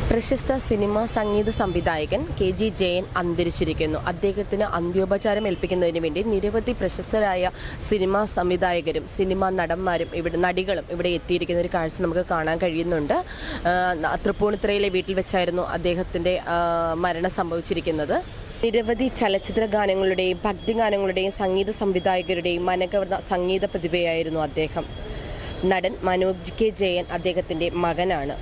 പ്രശസ്ത സിനിമാ സംഗീത സംവിധായകൻ KG ജയൻ അന്തരിച്ചിരിക്കുന്നു. അദ്ദേഹത്തിന് അന്ത്യോപചാരം ഏൽപ്പിക്കുന്നതിന് വേണ്ടി നിരവധി പ്രശസ്തരായ സിനിമാ സംവിധായകരും സിനിമാ നടന്മാരും നടികളും ഇവിടെ എത്തിയിരിക്കുന്ന ഒരു കാഴ്ച നമുക്ക് കാണാൻ കഴിയുന്നുണ്ട്. തൃപ്പൂണിത്തുറയിലെ വീട്ടിൽ വെച്ചായിരുന്നു അദ്ദേഹത്തിൻ്റെ മരണം സംഭവിച്ചിരിക്കുന്നത്. നിരവധി ചലച്ചിത്ര ഗാനങ്ങളുടെയും ഭക്തിഗാനങ്ങളുടെയും സംഗീത സംവിധായകരുടെയും മനകവർന്ന സംഗീത പ്രതിഭയായിരുന്നു അദ്ദേഹം. നടൻ മനോജ് K ജയൻ അദ്ദേഹത്തിൻ്റെ മകനാണ്.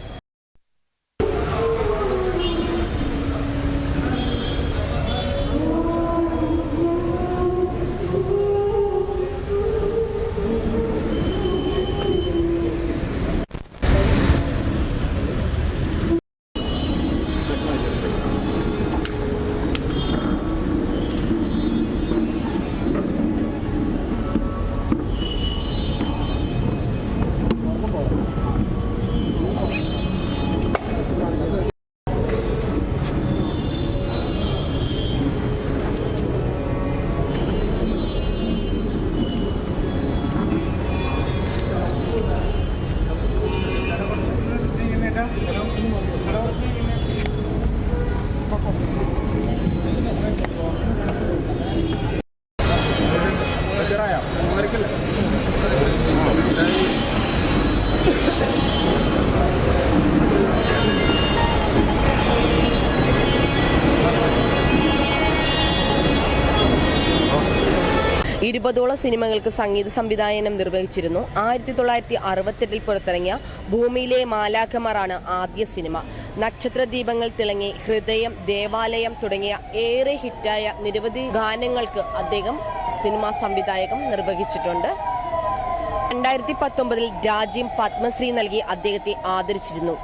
ഇരുപതോളം സിനിമകൾക്ക് സംഗീത സംവിധാനം നിർവഹിച്ചിരുന്നു. 1968 പുറത്തിറങ്ങിയ ഭൂമിയിലെ മാലാഖമാരാണ് ആദ്യ സിനിമ. നക്ഷത്രദീപങ്ങൾ തിളങ്ങി, ഹൃദയം, ദേവാലയം തുടങ്ങിയ ഏറെ ഹിറ്റായ നിരവധി ഗാനങ്ങൾക്ക് അദ്ദേഹം സിനിമാ സംവിധായകം നിർവഹിച്ചിട്ടുണ്ട്. 2019 രാജ്യം പത്മശ്രീ നൽകി അദ്ദേഹത്തെ ആദരിച്ചിരുന്നു.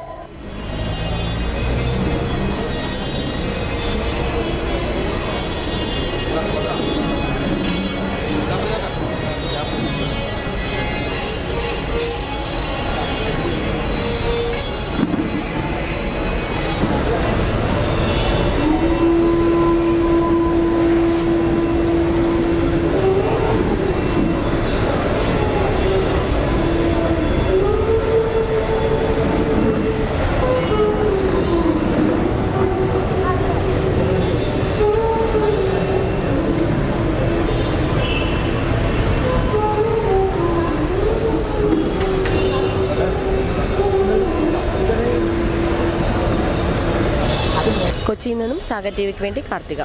കൊച്ചിയിൽ നിന്നും സാഗർ ടിവിക്ക് വേണ്ടി കാർത്തിക.